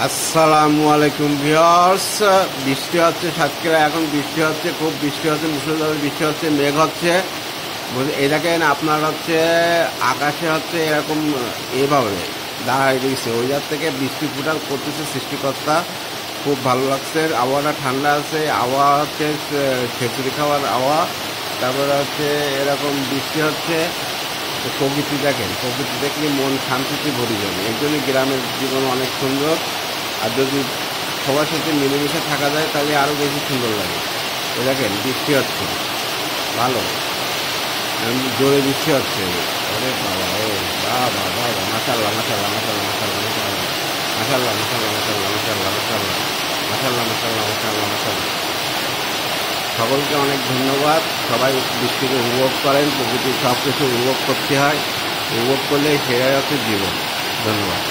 আসসালামু আলাইকুম ভিউয়ার্স। বৃষ্টি হচ্ছে সাতক্ষীরা, এখন বৃষ্টি হচ্ছে, খুব বৃষ্টি হচ্ছে, মুষলধারে বৃষ্টি হচ্ছে, মেঘ হচ্ছে। এই দেখেন আপনার হচ্ছে আকাশে হচ্ছে এরকম এভাবে দাঁড়াই দিয়েছে, ওই জায়গা থেকে বৃষ্টি ফুটার করতেছে সৃষ্টিকর্তা। খুব ভালো লাগছে, আবহাওয়াটা ঠান্ডা আছে, আবহাওয়া হচ্ছে খিচুড়ি খাওয়ার আবহাওয়া। তারপরে হচ্ছে এরকম বৃষ্টি হচ্ছে, প্রকৃতি দেখেন, প্রকৃতি দেখলে মন শান্তিতে ভরে যাবে। এই জন্যই গ্রামের জীবন অনেক সুন্দর। আর যদি সবার সাথে মিলেমিশে থাকা যায় তাহলে আরও বেশি সুন্দর লাগে। তো দেখেন বৃষ্টি হচ্ছে, ভালো জোরে বৃষ্টি হচ্ছে। ওরে বাবা, ও বাবা বাবা, মাশাল্লাহ মাশাল্লাহ মাশাল্লাহ মাশাল্লাহ মাশাল্লাহ মাশাল্লাহ মাশাল্লাহ মাশাল্লাহ মাশাল্লাহ মাশাল্লাহ মাশাল্লাহ মাশাল্লাহ মাশাল্লাহ। সকলকে অনেক ধন্যবাদ। সবাই বৃষ্টিকে উপভোগ করেন, প্রকৃতির সব কিছু উপভোগ করতে হয়, উপভোগ করলে সেটাই হচ্ছে জীবন। ধন্যবাদ।